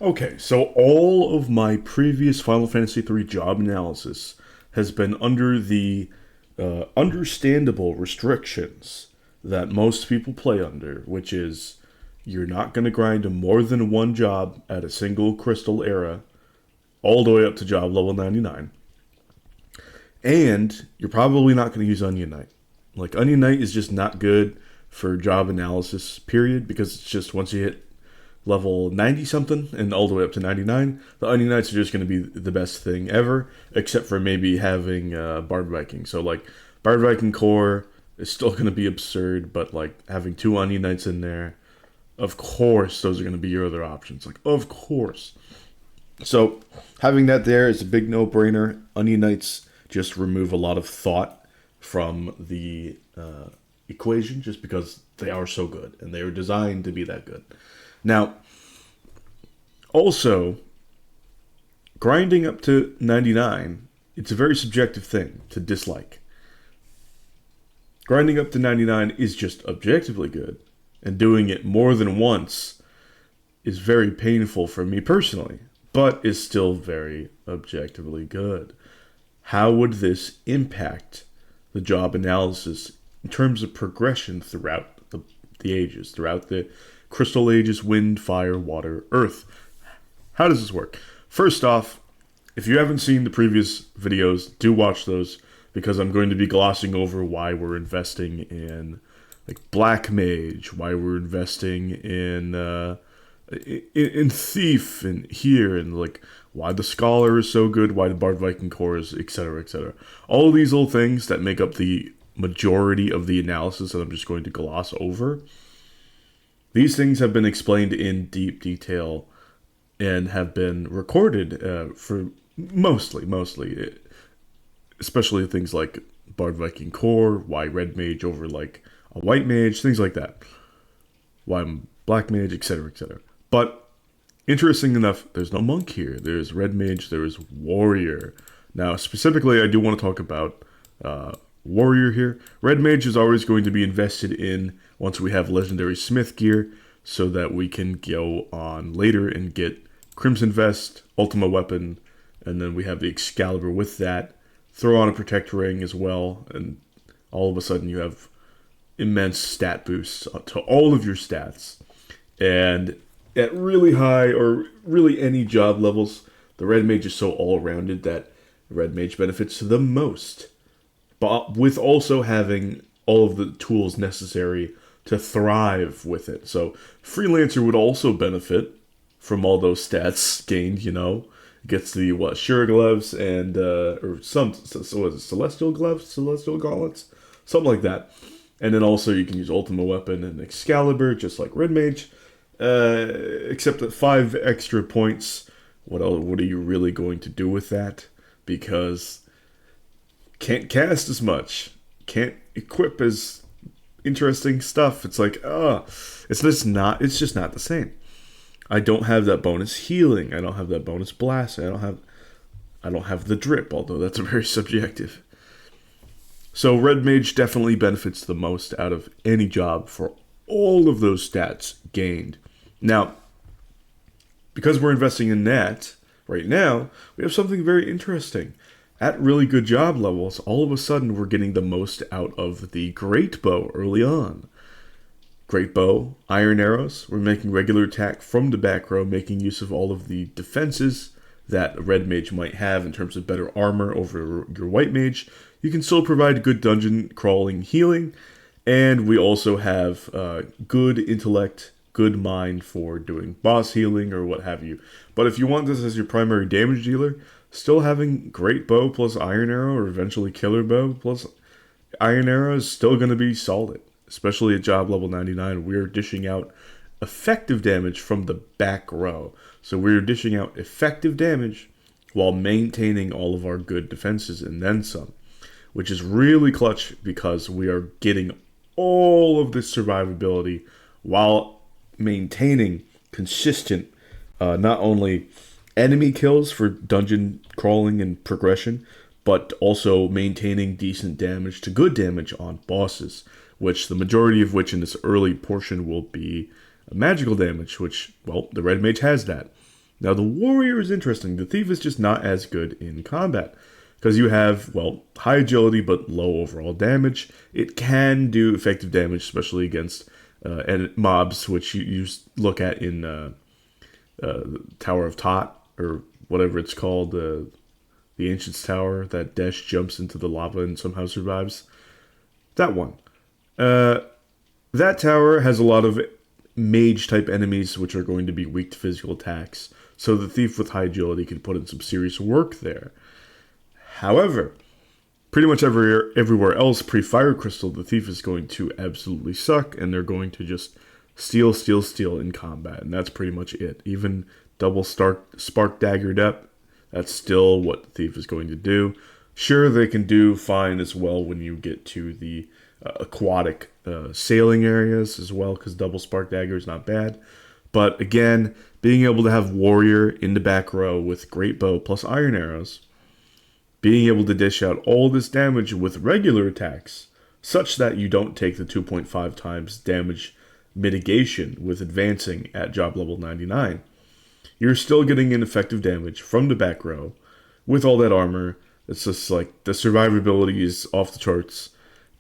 Okay, so all of my previous Final Fantasy III job analysis has been under the understandable restrictions that most people play under, which is you're not going to grind more than one job at a single crystal era, all the way up to job level 99. And you're probably not going to use Onion Knight. Like, Onion Knight is just not good for job analysis, period, because it's just once you hit level 90 something and all the way up to 99, the Onion Knights are just going to be the best thing ever, except for maybe having Bard Viking. So, like, Bard Viking Core is still going to be absurd, but, like, having two Onion Knights in there, of course, those are going to be your other options. Like, of course. So, having that there is a big no brainer. Onion Knights just remove a lot of thought from the equation just because they are so good and they were designed to be that good. Now, also, grinding up to 99, it's a very subjective thing to dislike. Grinding up to 99 is just objectively good, and doing it more than once is very painful for me personally, but is still very objectively good. How would this impact the job analysis in terms of progression throughout the ages, throughout the Crystal Ages, Wind, Fire, Water, Earth? How does this work? First off, if you haven't seen the previous videos, do watch those, because I'm going to be glossing over why we're investing in like Black Mage, why we're investing in Thief and here, and like why the Scholar is so good, why the Bard Viking Core is, etc., etc. All of these little things that make up the majority of the analysis that I'm just going to gloss over. These things have been explained in deep detail and have been recorded for mostly, especially things like Bard Viking Core, why Red Mage over like a White Mage, things like that. Why I'm Black Mage, etc., etc. But interesting enough, there's no Monk here. There's Red Mage, there's Warrior. Now, specifically, I do want to talk about Warrior here. Red Mage is always going to be invested in once we have Legendary Smith gear, so that we can go on later and get Crimson Vest, Ultima Weapon, and then we have the Excalibur with that. Throw on a Protect Ring as well, and all of a sudden you have immense stat boosts to all of your stats. And at really high, or really any job levels, the Red Mage is so all-rounded that Red Mage benefits the most, but with also having all of the tools necessary to thrive with it. So Freelancer would also benefit from all those stats gained, Gets the, Sure Gloves and, or some, so was it Celestial Gloves? Celestial Gauntlets? Something like that. And then also you can use Ultima Weapon and Excalibur, just like Red Mage. Except that 5 extra points, what are you really going to do with that? Because can't cast as much, can't equip as interesting stuff. It's like, it's just not the same. I don't have that bonus healing. I don't have that bonus blast. I don't have the drip, although that's very subjective. So Red Mage definitely benefits the most out of any job for all of those stats gained. Now, because we're investing in that right now, we have something very interesting. At really good job levels, all of a sudden we're getting the most out of the Great Bow early on. Great Bow, Iron Arrows, we're making regular attack from the back row, making use of all of the defenses that a Red Mage might have in terms of better armor over your White Mage. You can still provide good dungeon crawling healing, and we also have good intellect, good mind for doing boss healing or what have you. But if you want this as your primary damage dealer, still having Great Bow plus Iron Arrow, or eventually Killer Bow plus Iron Arrow, is still going to be solid. Especially at job level 99, we're dishing out effective damage from the back row. So we're dishing out effective damage while maintaining all of our good defenses and then some, which is really clutch because we are getting all of this survivability while maintaining consistent, not only enemy kills for dungeon crawling and progression, but also maintaining decent damage to good damage on bosses, which the majority of which in this early portion will be magical damage, which, well, the Red Mage has that. Now, the warrior is interesting. The thief is just not as good in combat because you have, well, high agility but low overall damage. It can do effective damage, especially against mobs, which you look at in Tower of Tot, or whatever it's called, the Ancient's Tower, that Desh jumps into the lava and somehow survives. That one. That tower has a lot of mage-type enemies, which are going to be weak to physical attacks, so the thief with high agility can put in some serious work there. However, pretty much everywhere else pre-Fire Crystal, the thief is going to absolutely suck, and they're going to just steal in combat, and that's pretty much it. Even double spark daggered up, that's still what the thief is going to do. Sure, they can do fine as well when you get to the aquatic sailing areas as well, because double spark dagger is not bad. But again, being able to have warrior in the back row with great bow plus iron arrows, being able to dish out all this damage with regular attacks, such that you don't take the 2.5 times damage mitigation with advancing at job level 99. You're still getting an effective damage from the back row with all that armor. It's just like the survivability is off the charts.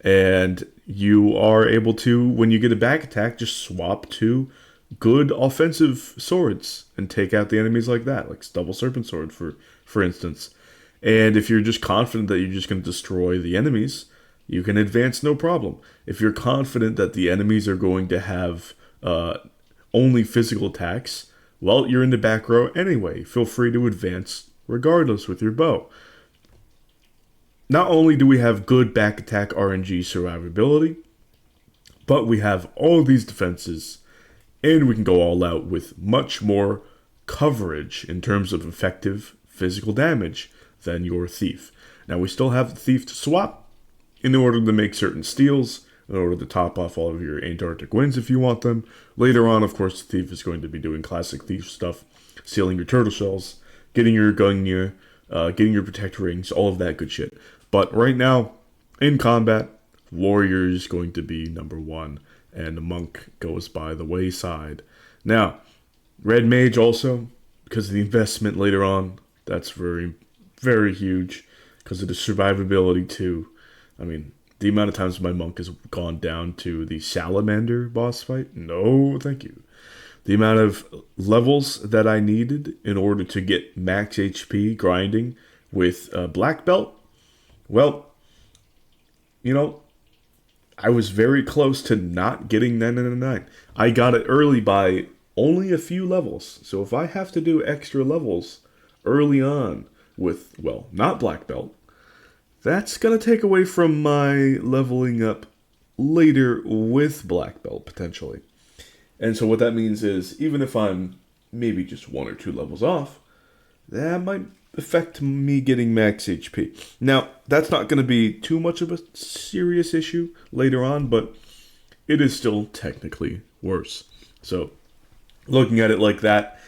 And you are able to, when you get a back attack, just swap to good offensive swords and take out the enemies like that, like double serpent sword, for instance. And if you're just confident that you're just going to destroy the enemies, you can advance no problem. If you're confident that the enemies are going to have only physical attacks, well, you're in the back row anyway. Feel free to advance regardless with your bow. Not only do we have good back attack RNG survivability, but we have all these defenses, and we can go all out with much more coverage in terms of effective physical damage than your thief. Now, we still have the thief to swap in order to make certain steals, in order to top off all of your Antarctic wins if you want them. Later on, of course, the thief is going to be doing classic thief stuff, stealing your turtle shells, getting your Gungnir, getting your protect rings, all of that good shit. But right now, in combat, warrior is going to be number one, and the monk goes by the wayside. Now, red mage also, because of the investment later on, that's very, very huge, because of the survivability too. I mean, the amount of times my monk has gone down to the salamander boss fight, no thank you. The amount of levels that I needed in order to get max HP grinding with black belt, well, you know, I was very close to not getting 999. I got it early by only a few levels. So if I have to do extra levels early on with, well, not black belt, that's going to take away from my leveling up later with black belt, potentially. And so what that means is, even if I'm maybe just 1 or 2 levels off, that might affect me getting max HP. Now, that's not going to be too much of a serious issue later on, but it is still technically worse. So, looking at it like that,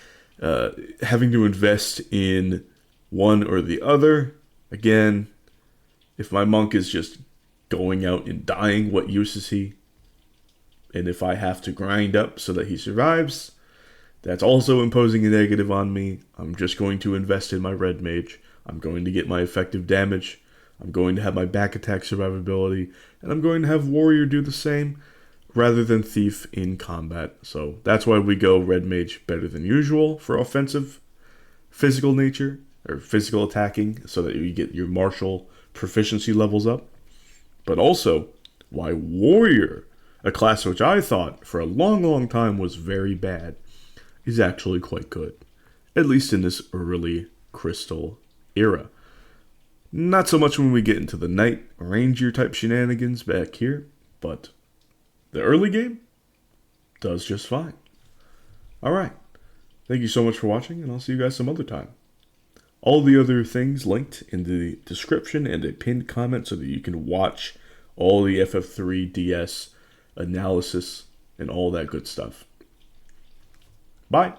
having to invest in one or the other, again, if my monk is just going out and dying, what use is he? And if I have to grind up so that he survives, that's also imposing a negative on me. I'm just going to invest in my red mage. I'm going to get my effective damage. I'm going to have my back attack survivability. And I'm going to have warrior do the same rather than thief in combat. So that's why we go red mage better than usual for offensive physical nature, or physical attacking, so that you get your martial proficiency levels up. But also why warrior, a class which I thought for a long time was very bad, is actually quite good, at least in this early Crystal era. Not so much when we get into the Knight Ranger type shenanigans back here, but the early game does just fine. Alright, thank you so much for watching, and I'll see you guys some other time. All the other things linked in the description and a pinned comment so that you can watch all the FF3 DS analysis and all that good stuff. Bye.